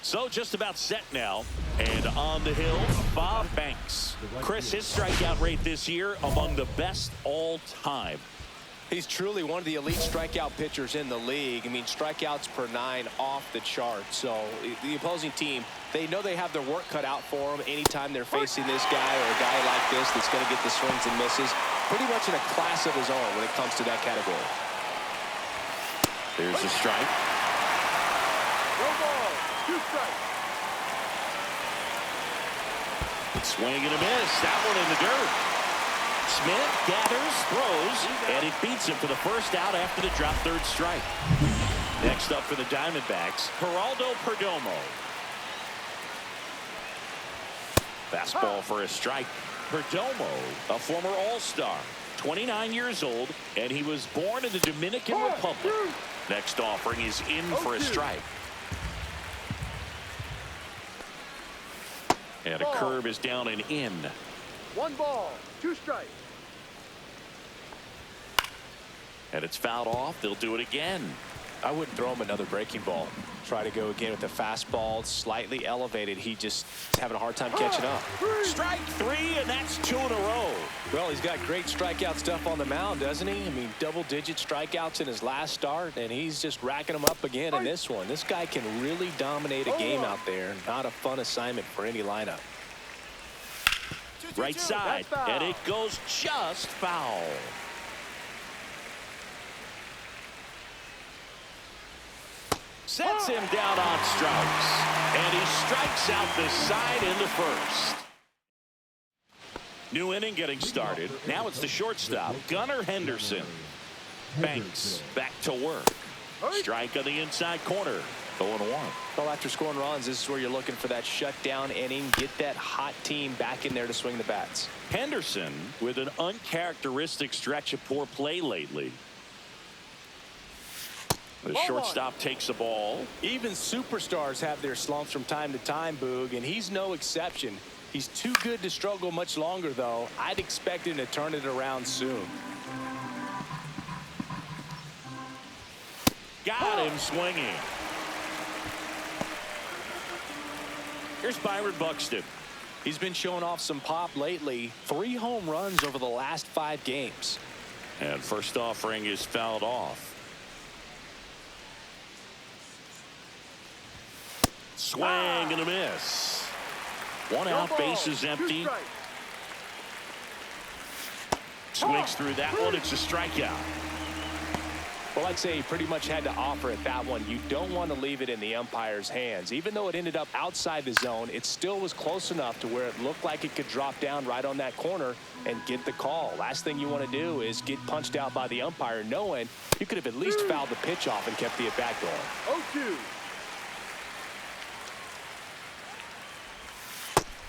So just about set now. And on the hill, Bob Banks. Chris, his strikeout rate this year among the best all time. He's truly one of the elite strikeout pitchers in the league. I mean, strikeouts per 9 off the chart. So the opposing team, they know they have their work cut out for them anytime they're facing this guy or a guy like this that's going to get the swings and misses. Pretty much in a class of his own when it comes to that category. There's a strike. No ball, 2 strikes. Swing and a miss. That one in the dirt. Smith gathers, throws, and it beats him for the first out after the drop third strike. Next up for the Diamondbacks, Geraldo Perdomo. Fastball for a strike. Perdomo, a former All-Star, 29 years old, and he was born in the Dominican Republic. Next offering is in for a strike. And a curve is down and in. 1 ball, 2 strikes. And it's fouled off. They'll do it again. I wouldn't throw him another breaking ball. Try to go again with the fastball, slightly elevated. He just is having a hard time catching up. Strike 3, and that's 2 in a row. Well, he's got great strikeout stuff on the mound, doesn't he? I mean, double-digit strikeouts in his last start, and he's just racking them up again in this one. This guy can really dominate a game out there. Not a fun assignment for any lineup. Right side, and it goes just foul. Sets him down on strikes, and he strikes out the side into first. New inning getting started. Now it's the shortstop, Gunnar Henderson. Banks back to work. Strike on the inside corner. 0-1. Well, after scoring runs, this is where you're looking for that shutdown inning. Get that hot team back in there to swing the bats. Henderson with an uncharacteristic stretch of poor play lately. The shortstop takes the ball. Even superstars have their slumps from time to time, Boog, and he's no exception. He's too good to struggle much longer, though. I'd expect him to turn it around soon. Got him swinging. Here's Byron Buxton. He's been showing off some pop lately. 3 home runs over the last 5 games. And first offering is fouled off. Swing and a miss. 1 out, base is empty. Swings through that one. It's a strikeout. Well, I'd say he pretty much had to offer at that one. You don't want to leave it in the umpire's hands. Even though it ended up outside the zone, it still was close enough to where it looked like it could drop down right on that corner and get the call. Last thing you want to do is get punched out by the umpire knowing you could have at least fouled the pitch off and kept the at-bat going. 0-2.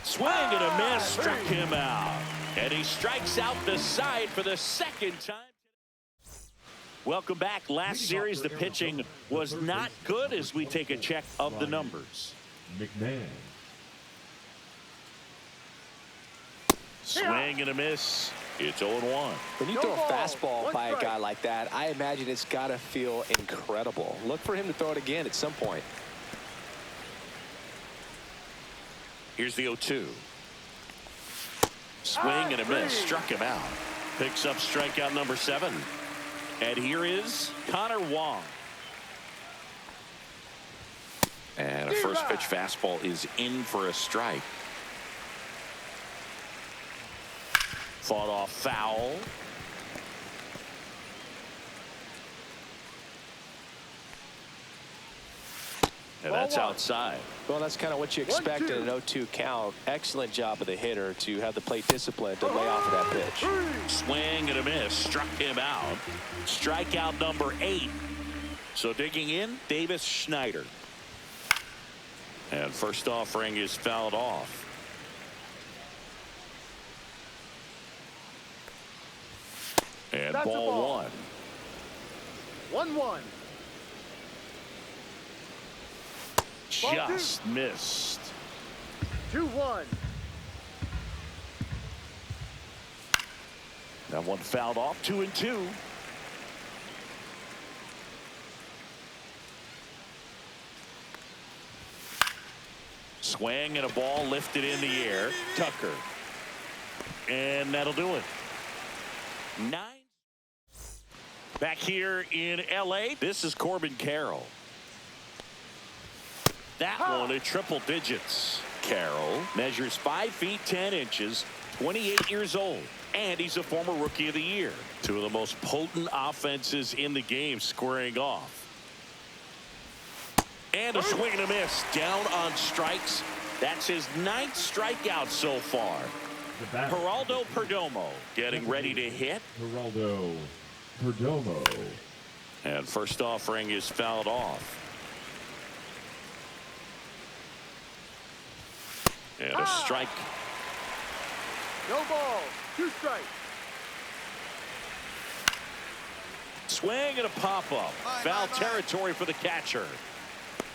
Swing and a miss, struck him out. And he strikes out the side for the second time. Welcome back. Last series, the pitching was not good as we take a check of the numbers. McMahon. Swing and a miss. It's 0-1. When you throw a fastball by a guy like that, I imagine it's got to feel incredible. Look for him to throw it again at some point. Here's the 0-2. Swing and a miss. Struck him out. Picks up strikeout number 7. And here is Connor Wong. And a first pitch fastball is in for a strike. Fought off foul. And that's outside. Well, that's kind of what you expect in an 0-2 count. Excellent job of the hitter to have the plate discipline to lay off of that pitch. Swing and a miss. Struck him out. Strikeout number 8. So digging in, Davis Schneider. And first offering is fouled off. And That's ball 1. 1-1. Just missed. 2-1. That one fouled off. 2-2. Swing and a ball lifted in the air. Tucker. And that'll do it. 9. Back here in L.A., this is Corbin Carroll. That one at triple digits. Carroll measures 5 feet 10 inches, 28 years old, and he's a former Rookie of the Year. Two of the most potent offenses in the game squaring off. And a swing and a miss. Down on strikes. That's his 9th strikeout so far. Geraldo Perdomo getting ready to hit. Geraldo Perdomo. And first offering is fouled off. And a strike. No ball. 2 strikes. Swing and a pop-up. Foul territory for the catcher.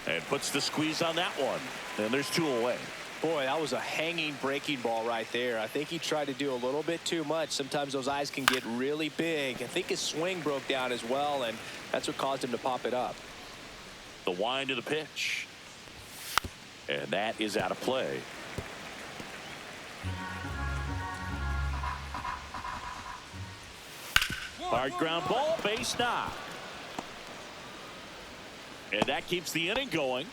And puts the squeeze on that one. And there's 2 away. Boy, that was a hanging breaking ball right there. I think he tried to do a little bit too much. Sometimes those eyes can get really big. I think his swing broke down as well, and that's what caused him to pop it up. The wind of the pitch. And that is out of play. Hard ground ball, base knock. And that keeps the inning going.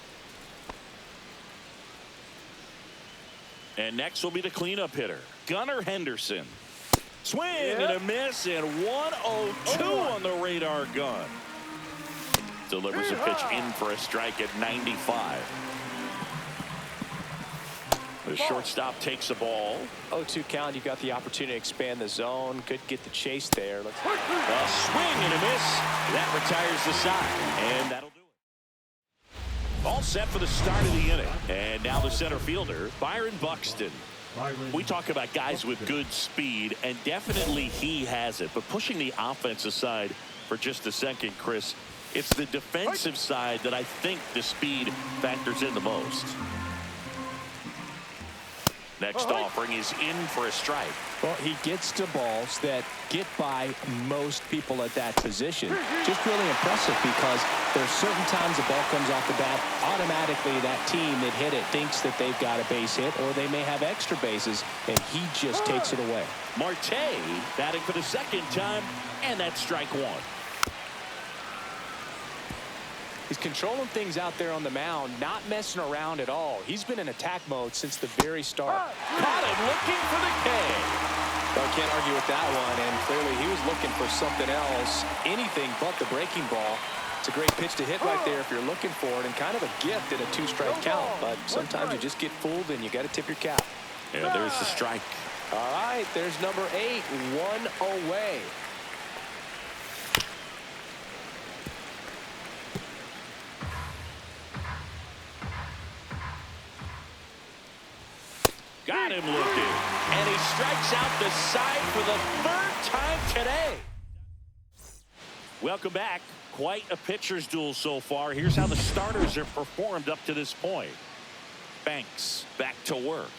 And next will be the cleanup hitter, Gunnar Henderson. Swing and a miss, and 1-0-2 on the radar gun. Delivers a pitch in for a strike at 95. The shortstop takes the ball. 0-2 count. You got the opportunity to expand the zone. Could get the chase there. A swing and a miss. That retires the side, and that'll do it. All set for the start of the inning. And now the center fielder, Byron Buxton. We talk about guys with good speed, and definitely he has it. But pushing the offense aside for just a second, Chris, it's the defensive side that I think the speed factors in the most. Next offering is in for a strike. Well, he gets to balls that get by most people at that position. Just really impressive because there's certain times the ball comes off the bat, automatically that team that hit it thinks that they've got a base hit, or they may have extra bases, and he just takes it away. Marte batting for the 2nd time, and that's strike 1. He's controlling things out there on the mound, not messing around at all. He's been in attack mode since the very start. Caught him looking for the K. Well, can't argue with that one, and clearly he was looking for something else, anything but the breaking ball. It's a great pitch to hit right there if you're looking for it, and kind of a gift in a 2-strike count. But sometimes you just get fooled, and you got to tip your cap. And there's the strike. All right, there's number 8, 1 away. Got him looking. And he strikes out the side for the 3rd time today. Welcome back. Quite a pitcher's duel so far. Here's how the starters have performed up to this point. Banks back to work.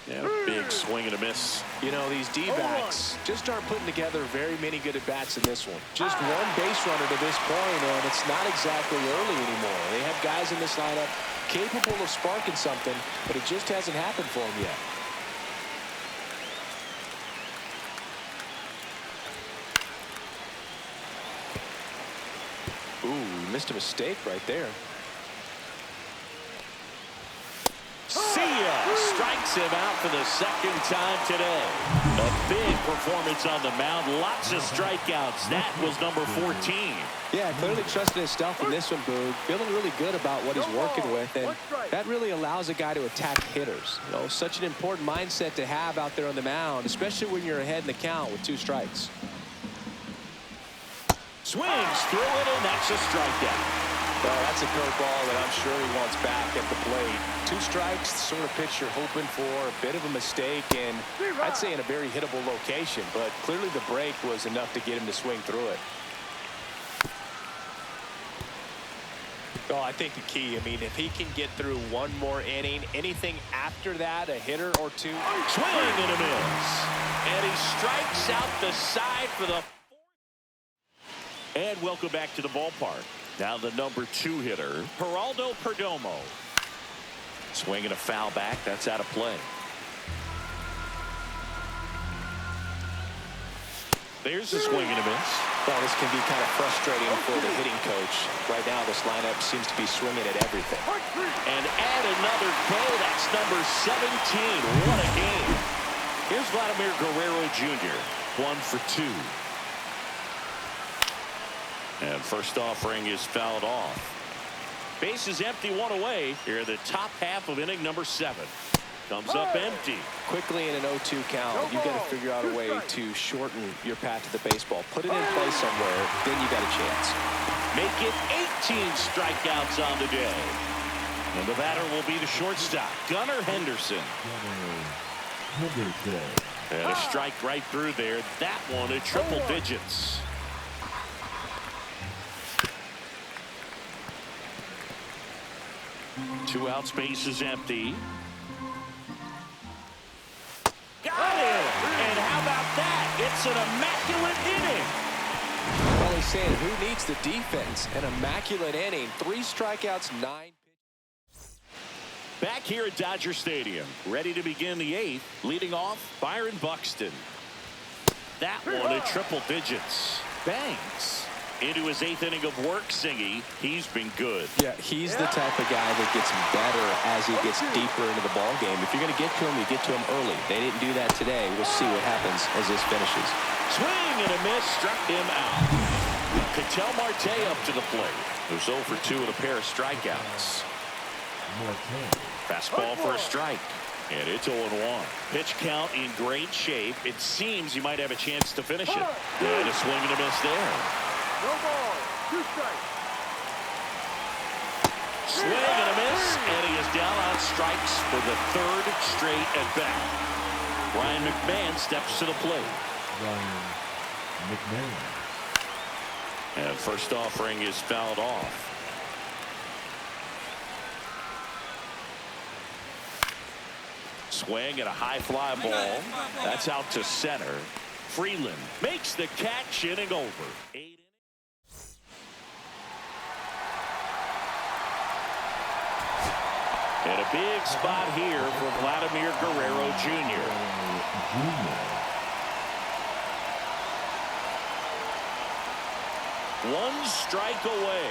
Yeah, big swing and a miss. You know, these D-backs just aren't putting together very many good at-bats in this one. Just one base runner to this point, and it's not exactly early anymore. They have guys in this lineup capable of sparking something, but it just hasn't happened for them yet. Ooh, missed a mistake right there. See ya! Strikes him out for the 2nd time today. A big performance on the mound. Lots of strikeouts. That was number 14. Yeah, clearly trusting his stuff in this one, Boog. Feeling really good about what he's working with, and that really allows a guy to attack hitters. You know, such an important mindset to have out there on the mound, especially when you're ahead in the count with 2 strikes. Swings through it, and that's a strikeout. Well, that's a curveball that I'm sure he wants back at the plate. 2 strikes, the sort of pitch you're hoping for. A bit of a mistake, and I'd say in a very hittable location, but clearly the break was enough to get him to swing through it. Well, I think the key, I mean, if he can get through one more inning, anything after that, a hitter or 2. Swing and a miss. And he strikes out the side for the 4th. And welcome back to the ballpark. Now the number 2 hitter, Geraldo Perdomo. Swinging a foul back. That's out of play. There's a swing and a miss. Well, this can be kind of frustrating for the hitting coach. Right now, this lineup seems to be swinging at everything. And add another K. That's number 17. What a game. Here's Vladimir Guerrero Jr. 1 for 2. And first offering is fouled off. Base is empty, 1 away. Here in the top half of inning number 7. Comes up empty. Quickly in an 0-2 count, you've got to figure out a way to shorten your path to the baseball. Put it in play somewhere, then you got a chance. Make it 18 strikeouts on the day. And the batter will be the shortstop, Gunnar Henderson. And a strike right through there. That one at triple digits. Two outs, base is empty. Got it! And how about that? It's an immaculate inning. Well, he's saying, who needs the defense? An immaculate inning. 3 strikeouts, 9 pitches. Back here at Dodger Stadium, ready to begin the 8th. Leading off, Byron Buxton. That one at triple digits. Banks into his 8th inning of work, Singy. He's been good. Yeah, he's the type of guy that gets better as he gets deeper into the ball game. If you're going to get to him, you get to him early. They didn't do that today. We'll see what happens as this finishes. Swing and a miss, struck him out. Ketel Marte up to the plate. Who's 0 for 2 with a pair of strikeouts. Fastball for a strike. And it's 0-1. Pitch count in great shape. It seems he might have a chance to finish it. And a swing and a miss there. No ball. 2 strikes. Swing and a miss, and he is down on strikes for the 3rd straight at bat. Ryan McMahon steps to the plate. Ryan McMahon. And first offering is fouled off. Swing and a high fly ball. That's out to center. Freeland makes the catch, inning over. 8 innings. And a big spot here for Vladimir Guerrero Jr. One strike away.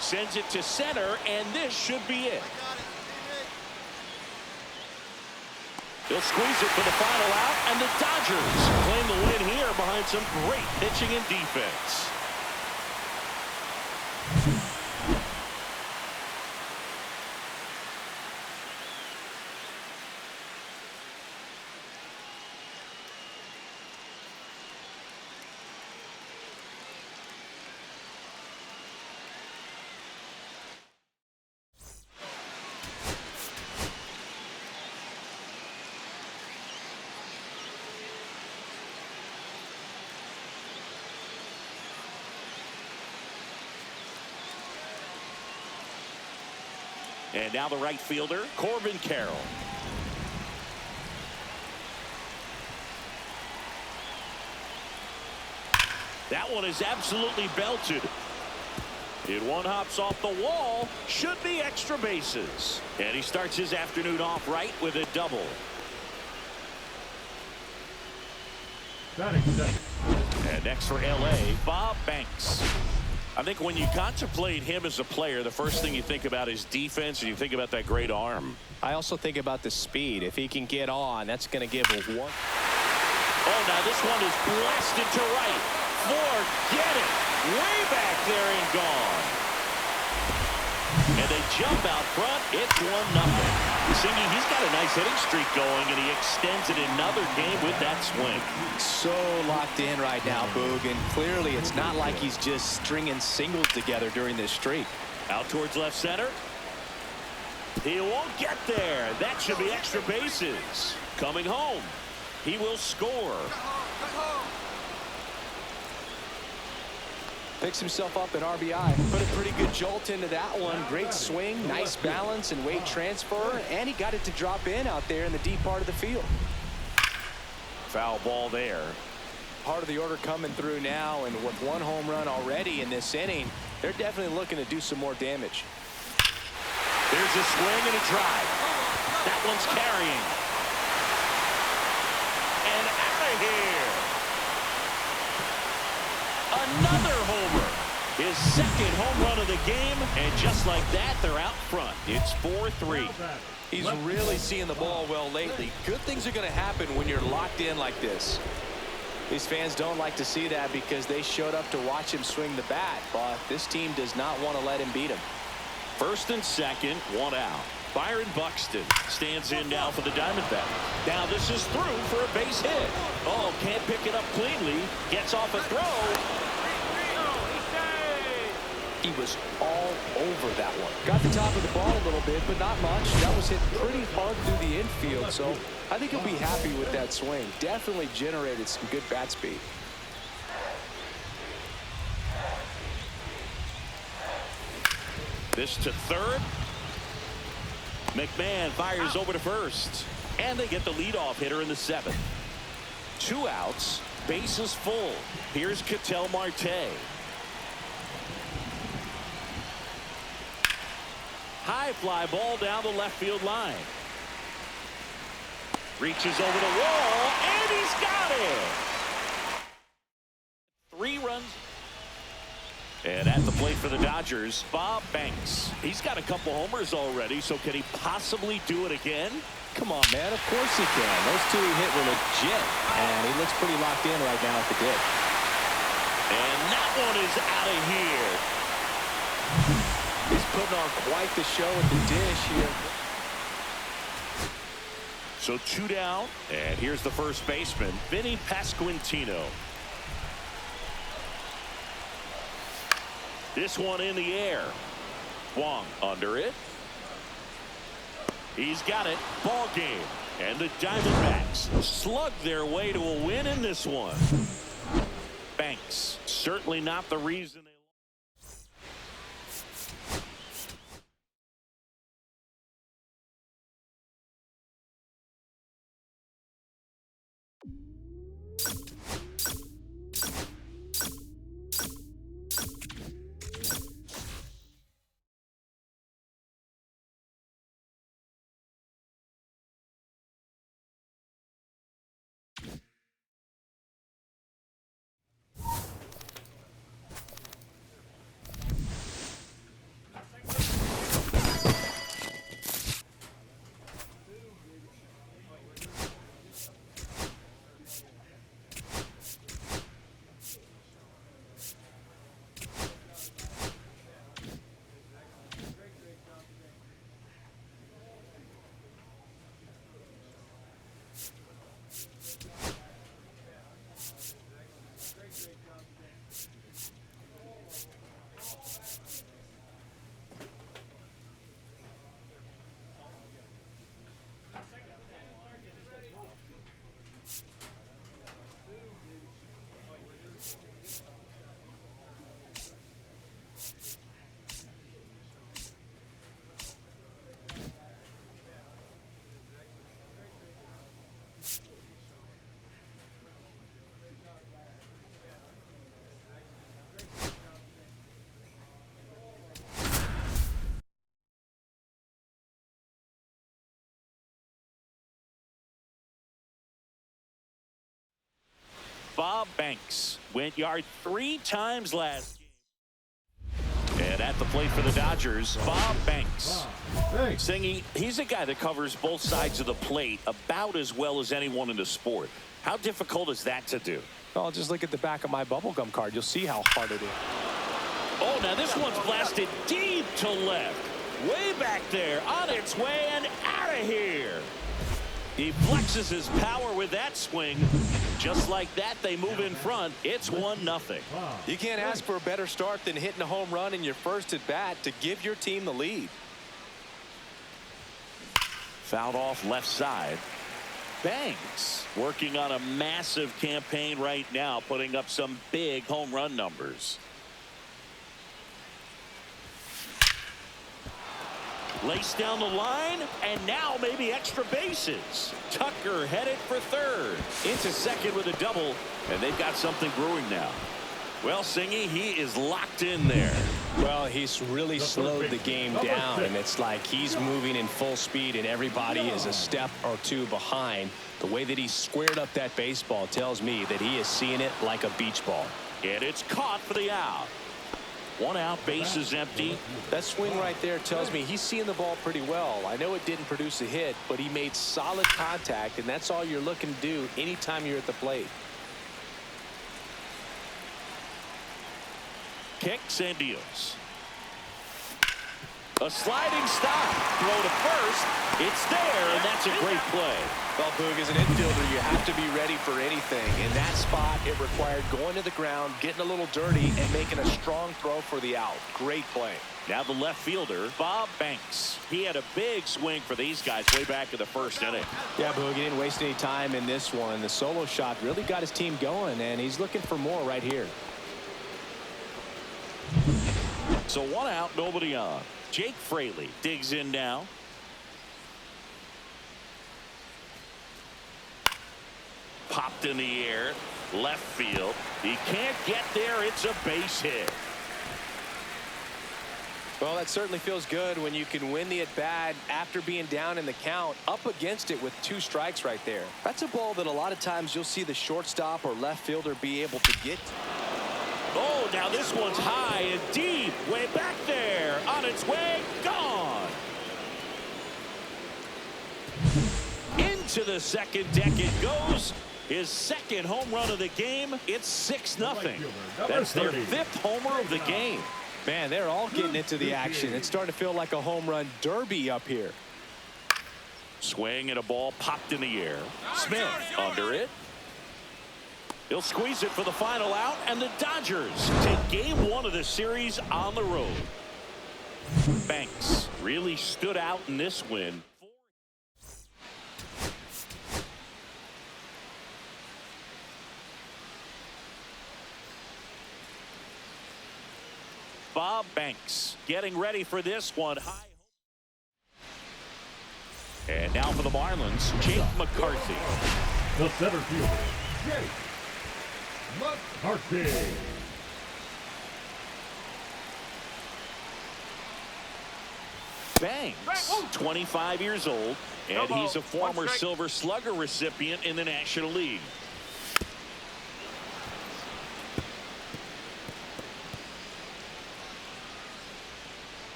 Sends it to center, and this should be it. He'll squeeze it for the final out, and the Dodgers claim the win here behind some great pitching and defense. And now the right fielder, Corbin Carroll. That one is absolutely belted. It one hops off the wall. Should be extra bases. And he starts his afternoon off right with a double. And next for L.A., Bob Banks. I think when you contemplate him as a player, the first thing you think about is defense, and you think about that great arm. I also think about the speed. If he can get on, that's going to give a one. Oh, now this one is blasted to right. Forget it. Way back there and gone. And they jump out front. It's 1-0. Singy, he's got a nice hitting streak going, and he extends it another game with that swing. So locked in right now, Boog, and clearly it's not like he's just stringing singles together during this streak. Out towards left center. He won't get there. That should be extra bases. Coming home. He will score. Picks himself up an RBI. Put a pretty good jolt into that one. Great swing, nice balance and weight transfer, and he got it to drop in out there in the deep part of the field. Foul ball there. Part of the order coming through now, and with 1 home run already in this inning, they're definitely looking to do some more damage. There's a swing and a drive. That one's carrying. And out of here. Another homer. His second home run of the game. And just like that, they're out front. It's 4-3. He's really seeing the ball well lately. Good things are going to happen when you're locked in like this. These fans don't like to see that because they showed up to watch him swing the bat, but this team does not want to let him beat him. First and second, one out. Byron Buxton stands in now for the Diamondbacks. Now this is through for a base hit. Oh, can't pick it up cleanly. Gets off a throw. He was all over that one. Got the top of the ball a little bit, but not much. That was hit pretty hard through the infield, so I think he'll be happy with that swing. Definitely generated some good bat speed. This to third. McMahon fires over to first. And they get the leadoff hitter in the seventh. 2 outs. Bases full. Here's Ketel Marte. High fly ball down the left field line. Reaches over the wall, and he's got it. 3 runs. And at the plate for the Dodgers, Bob Banks. He's got a couple homers already, so can he possibly do it again? Come on, man. Of course he can. Those 2 he hit were legit, and he looks pretty locked in right now at the dig. And that one is out of here. He's putting on quite the show at the dish here. So 2 down, and here's the first baseman, Vinny Pasquantino. This one in the air. Wong under it. He's got it. Ball game. And the Diamondbacks slug their way to a win in this one. Banks, certainly not the reason they Bob Banks went yard 3 times last game. And at the plate for the Dodgers, Bob Banks. Singy, he's a guy that covers both sides of the plate about as well as anyone in the sport. How difficult is that to do? Oh, just look at the back of my bubblegum card. You'll see how hard it is. Oh, now this one's blasted deep to left. Way back there, on its way and out of here. He flexes his power with that swing. Just like that, they move in front. It's 1-0. You can't ask for a better start than hitting a home run in your first at bat to give your team the lead. Fouled off left side. Banks working on a massive campaign right now, putting up some big home run numbers. Laced down the line, and now maybe extra bases. Tucker headed for third. Into second with a double, and they've got something brewing now. Well, Singy, he is locked in there. Well, he's really slowed the game down, and it's like he's moving in full speed, and everybody is a step or two behind. The way that he squared up that baseball tells me that he is seeing it like a beach ball. And it's caught for the out. 1 out, base is empty. That swing right there tells me he's seeing the ball pretty well. I know it didn't produce a hit, but he made solid contact, and that's all you're looking to do anytime you're at the plate. Kicks and deals. A sliding stop. Throw to first. It's there, and that's a great play. Well, Boog, as an infielder, you have to be ready for anything. In that spot, it required going to the ground, getting a little dirty, and making a strong throw for the out. Great play. Now the left fielder, Bob Banks. He had a big swing for these guys way back in the first inning. Yeah, Boog, he didn't waste any time in this one. The solo shot really got his team going, and he's looking for more right here. So 1 out, nobody on. Jake Fraley digs in now. Popped in the air, left field. He can't get there. It's a base hit. Well, that certainly feels good when you can win the at-bat after being down in the count, up against it with 2 strikes right there. That's a ball that a lot of times you'll see the shortstop or left fielder be able to get. Oh, now this one's high and deep, way back there, on its way, gone. Into the second deck it goes. His second home run of the game. It's 6-0. That's their 5th homer of the game. Man, they're all getting into the action. It's starting to feel like a home run derby up here. Swing and a ball popped in the air. Smith under it. He'll squeeze it for the final out, and the Dodgers take game 1 of the series on the road. Banks really stood out in this win. Bob Banks getting ready for this one. And now for the Marlins, Jake McCarthy. The center fielder, Jake McCarthy. Banks, 25 years old, and he's a former Silver Slugger recipient in the National League.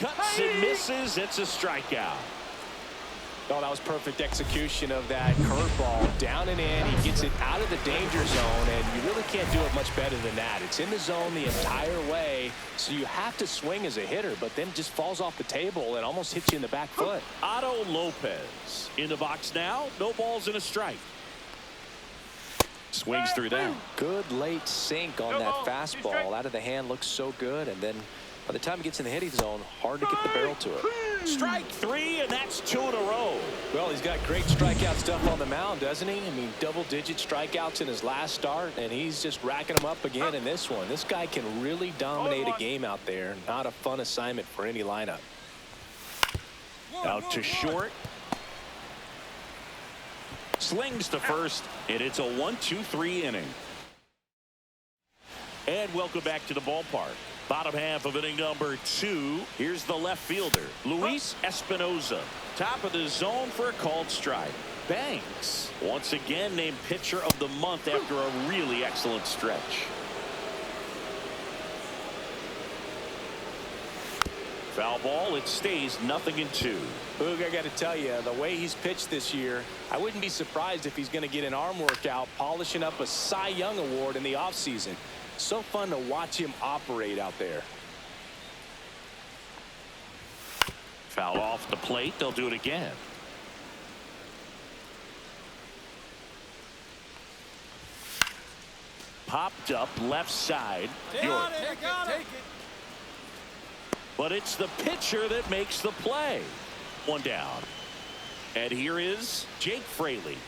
Cuts and misses. It's a strikeout. Oh, that was perfect execution of that curveball. Down and in. He gets it out of the danger zone, and you really can't do it much better than that. It's in the zone the entire way, so you have to swing as a hitter, but then just falls off the table and almost hits you in the back foot. Otto Lopez in the box now. No balls and a strike. Swings through that. Good late sink on that fastball. Out of the hand, looks so good, and then by the time he gets in the hitting zone, hard to get the barrel to it. Strike 3, and that's 2 in a row. Well, he's got great strikeout stuff on the mound, doesn't he? I mean, double-digit strikeouts in his last start, and he's just racking them up again in this one. This guy can really dominate a game out there. Not a fun assignment for any lineup. Out to short. Slings to first, and it's a 1-2-3 inning. And welcome back to the ballpark. Bottom half of inning number 2. Here's the left fielder, Luis Espinoza. Top of the zone for a called strike. Banks, once again named pitcher of the month after a really excellent stretch. Foul ball, it stays 0-2. Boog, I got to tell you, the way he's pitched this year, I wouldn't be surprised if he's going to get an arm workout polishing up a Cy Young award in the offseason. So fun to watch him operate out there. Foul off the plate. They'll do it again. Popped up left side. York. Take it. But it's the pitcher that makes the play. 1 down. And here is Jake Fraley.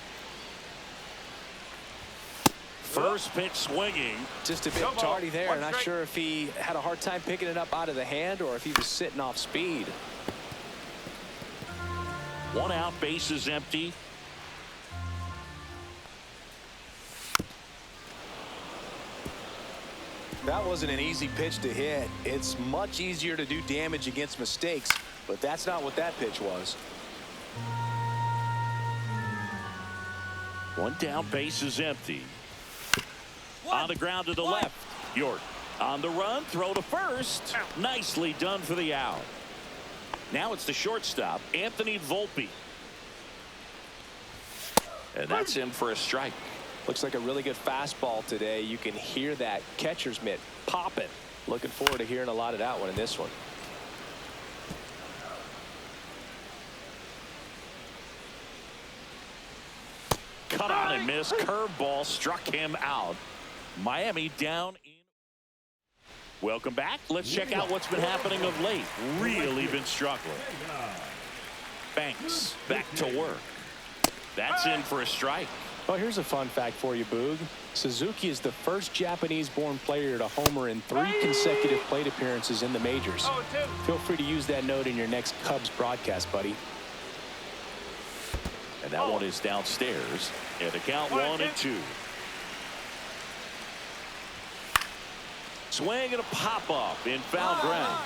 First pitch swinging. Just a bit tardy there. Not sure if he had a hard time picking it up out of the hand or if he was sitting off speed. 1 out, base is empty. That wasn't an easy pitch to hit. It's much easier to do damage against mistakes, but that's not what that pitch was. One down, base is empty. On the ground to the left. York on the run, throw to first. Nicely done for the out. Now it's the shortstop, Anthony Volpe. And that's in for a strike. Looks like a really good fastball today. You can hear that catcher's mitt popping. Looking forward to hearing a lot of that one in this one. Cut on and miss. Curveball struck him out. Miami down in. Welcome back. Let's check out what's been happening of late. Really been struggling. Banks back to work. That's in for a strike. Well, here's a fun fact for you, Boog. Suzuki is the first Japanese-born player to homer in 3 consecutive plate appearances in the majors. Feel free to use that note in your next Cubs broadcast, buddy. And that one is downstairs. And the count 1-2. Swing and a pop-up in foul ground.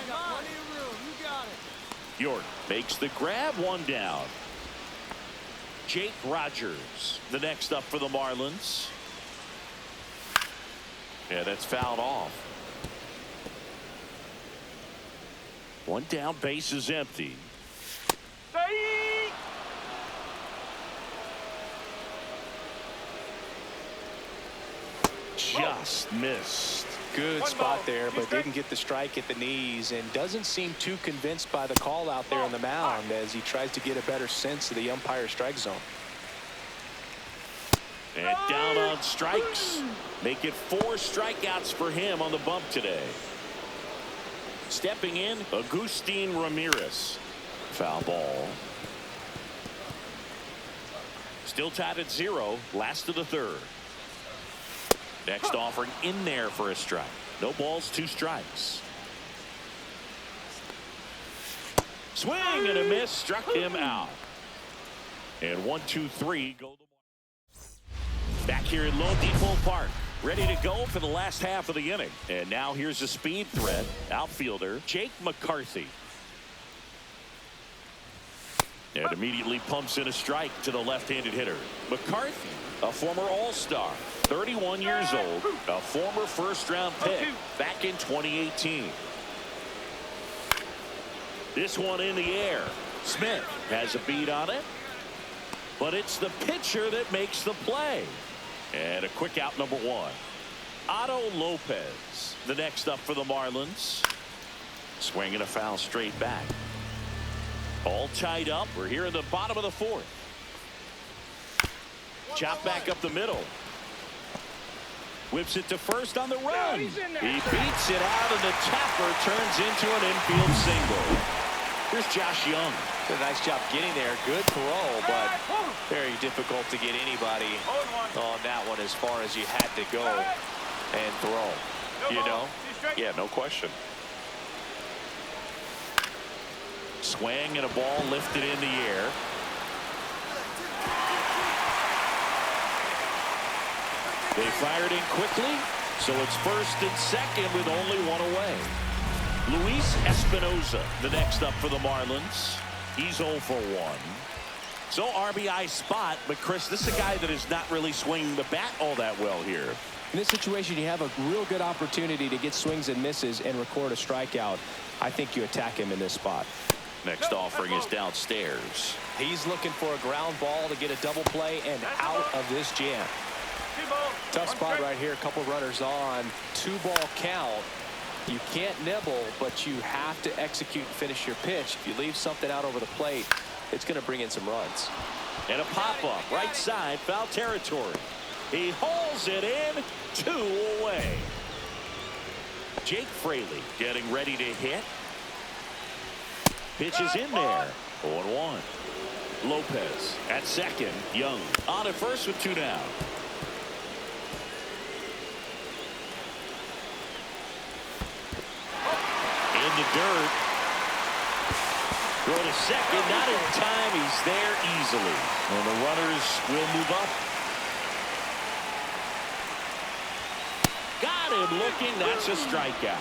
York makes the grab, 1 down. Jake Rogers, the next up for the Marlins. Yeah, that's fouled off. 1 down, base is empty. Just missed. Good spot there, but didn't get the strike at the knees, and doesn't seem too convinced by the call out there on the mound as he tries to get a better sense of the umpire strike zone. And down on strikes. Make it 4 strikeouts for him on the bump today. Stepping in, Agustin Ramirez. Foul ball. Still tied at 0. Last of the 3rd. Next offering in there for a strike. No balls, 2 strikes. Swing and a miss. Struck him out. And 1, 2, 3 go the Marlins. Back here in Lone Depot Park. Ready to go for the last half of the inning. And now here's a speed threat. Outfielder Jake McCarthy. And immediately pumps in a strike to the left-handed hitter. McCarthy, a former All-Star, 31 years old, a former first-round pick back in 2018. This one in the air. Smith has a beat on it, but it's the pitcher that makes the play. And a quick out, number 1. Otto Lopez, the next up for the Marlins. Swinging a foul straight back. All tied up. We're here in the bottom of the 4th. Chop back up the middle. Whips it to first on the run. He beats it out, and the tapper turns into an infield single. Here's Josh Young. Did a nice job getting there. Good throw, but very difficult to get anybody on that one as far as you had to go and throw. You know? Yeah, no question. Swing and a ball lifted in the air. They fired in quickly, so it's 1st and 2nd with only 1 away. Luis Espinoza, the next up for the Marlins. He's 0 for 1. So RBI spot, but Chris, this is a guy that is not really swinging the bat all that well here. In this situation, you have a real good opportunity to get swings and misses and record a strikeout. I think you attack him in this spot. Next offering is downstairs. He's looking for a ground ball to get a double play and out of this jam. Tough spot right here. A couple runners on. 2-ball count. You can't nibble, but you have to execute and finish your pitch. If you leave something out over the plate, it's going to bring in some runs. And a pop-up right side, foul territory. He hauls it in, 2 away. Jake Fraley getting ready to hit. Pitch is in there. 0-1. Lopez at second. Young on at first with 2 down. In the dirt. Throw to second. Not in time. He's there easily. And the runners will move up. Got Got him looking. That's a strikeout.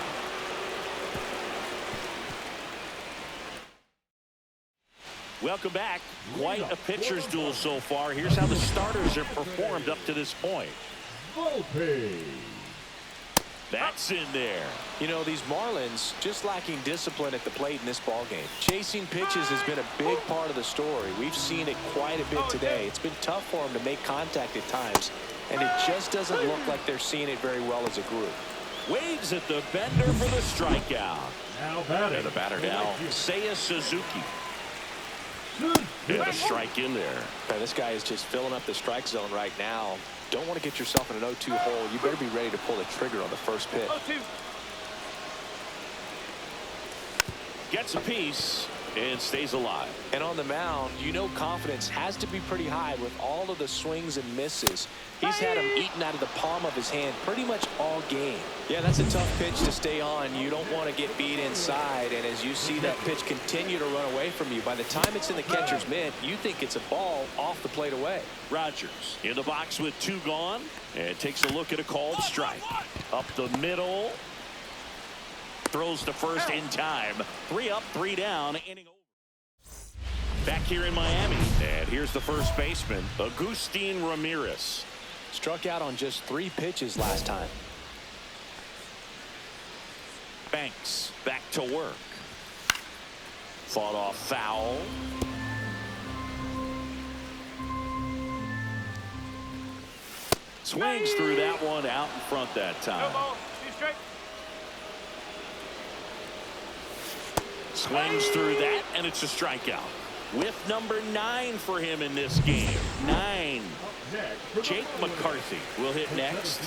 Welcome back. Quite a pitcher's duel so far. Here's how the starters have performed up to this point. That's in there. You know, these Marlins just lacking discipline at the plate in this ballgame. Chasing pitches has been a big part of the story. We've seen it quite a bit today. It's been tough for them to make contact at times, and it just doesn't look like they're seeing it very well as a group. Waves at the bender for the strikeout. Now batting. And the batter now, Seiya Suzuki. And a strike in there. Man, this guy is just filling up the strike zone right now. Don't want to get yourself in an 0-2 hole. You better be ready to pull the trigger on the first pitch. Gets a piece and stays alive. And on the mound, you know confidence has to be pretty high with all of the swings and misses. He's had them eaten out of the palm of his hand pretty much all game. Yeah, that's a tough pitch to stay on. You don't want to get beat inside. And as you see that pitch continue to run away from you, by the time it's in the catcher's mitt, you think it's a ball off the plate away. Rogers in the box with 2 gone and takes a look at a called strike. Up the middle. Throws to first in time. 3 up, 3 down. Inning over. Back here in Miami. And here's the first baseman, Agustin Ramirez. Struck out on just 3 pitches last time. Banks back to work. Fought off foul. Swings through that one out in front that time. Swings through that, and it's a strikeout. With number 9 for him in this game. 9. Jake McCarthy will hit next.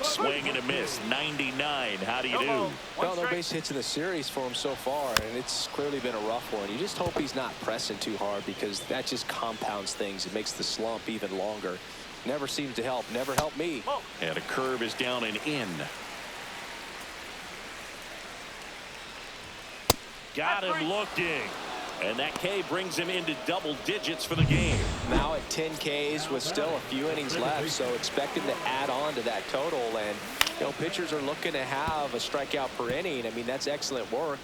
Swing and a miss. 99. How do you do? Well, no base hits in the series for him so far, and it's clearly been a rough one. You just hope he's not pressing too hard because that just compounds things. It makes the slump even longer. Never seems to help. Never helped me. And a curve is down and in. Got him looking. And that K brings him into double digits for the game. Now at 10 Ks with still a few innings left, so expect him to add on to that total. And, you know, pitchers are looking to have a strikeout per inning. I mean, that's excellent work.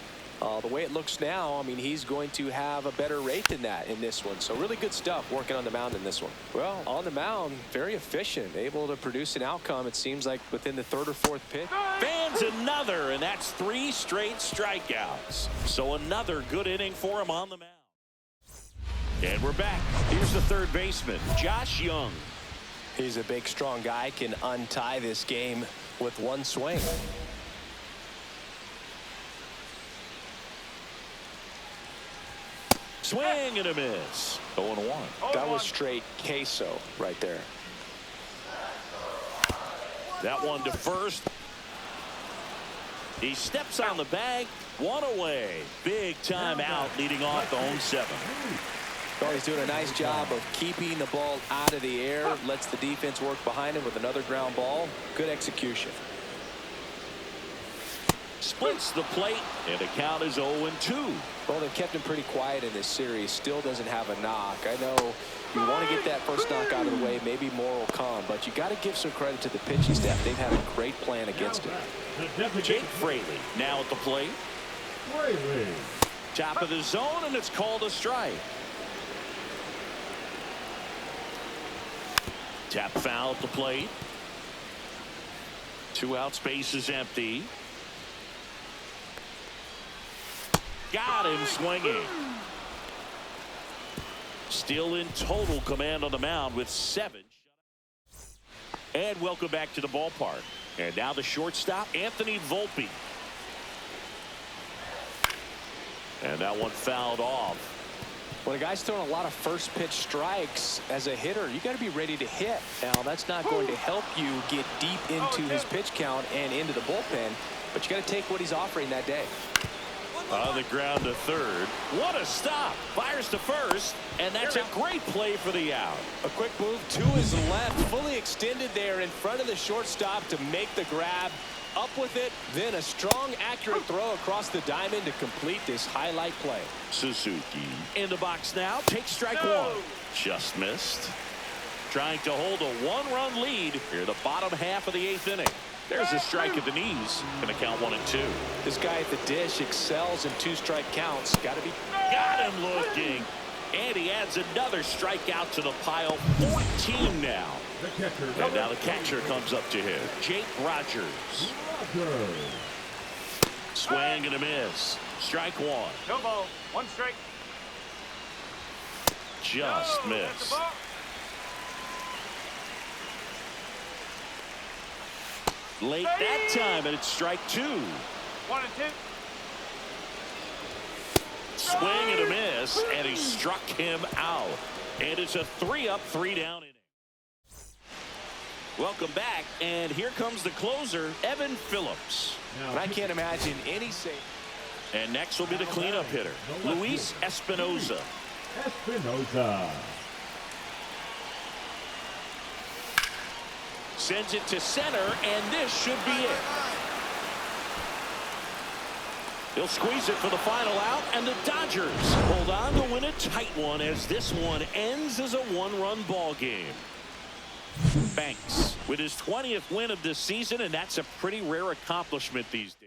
The way it looks now, I mean, he's going to have a better rate than that in this one. So really good stuff working on the mound in this one. Well, on the mound, very efficient, able to produce an outcome, it seems like, within the 3rd or 4th pitch. Fans another, and that's 3 straight strikeouts. So another good inning for him on the mound. And we're back. Here's the third baseman, Josh Young. He's a big, strong guy, can untie this game with one swing. Swing and a miss. 0-1. That was straight queso right there. That one to first. He steps on the bag. 1 away. Big time out leading off the home 7. Well, he's doing a nice job of keeping the ball out of the air. Lets the defense work behind him with another ground ball. Good execution. Splits the plate, and the count is 0-2. Well, they've kept him pretty quiet in this series. Still doesn't have a knock. I know you want to get that first knock out of the way. Maybe more will come, but you got to give some credit to the pitching staff. They've had a great plan against it. Jake Fraley now at the plate. Top of the zone, and it's called a strike. Tap foul at the plate. 2 out, space is empty. Got him swinging. Still in total command on the mound with 7. And welcome back to the ballpark. And now the shortstop, Anthony Volpe. And that one fouled off. When a guy's throwing a lot of first pitch strikes as a hitter, you got to be ready to hit. Now, that's not going to help you get deep into his pitch count and into the bullpen, but you got to take what he's offering that day. On the ground to third. What a stop. Fires to first, and that's a great play for the out. A quick move to his left, fully extended there in front of the shortstop to make the grab. Up with it, then a strong, accurate throw across the diamond to complete this highlight play. Suzuki in the box now. Takes strike 1. Just missed. trying to hold a one-run lead here the bottom half of the 8th inning. There's a strike at the knees. Going to count 1 and 2. This guy at the dish excels in 2-strike counts. Got to be. Got him looking. And he adds another strikeout to the pile. 14 now. And now the catcher comes up to him. Jake Rogers. Swing and a miss. Strike 1. No ball. 1 strike. Just missed. Late that time, and it's strike 2. 1 and 2. Swing and a miss, and he struck him out. And it's a 3-up, 3-down inning. Welcome back, and here comes the closer, Evan Phillips. And I can't imagine any save. And next will be the cleanup hitter, Luis Espinoza. Sends it to center, and this should be it. He'll squeeze it for the final out, and the Dodgers hold on to win a tight one as this one ends as a 1-run ball game. Banks with his 20th win of this season, and that's a pretty rare accomplishment these days.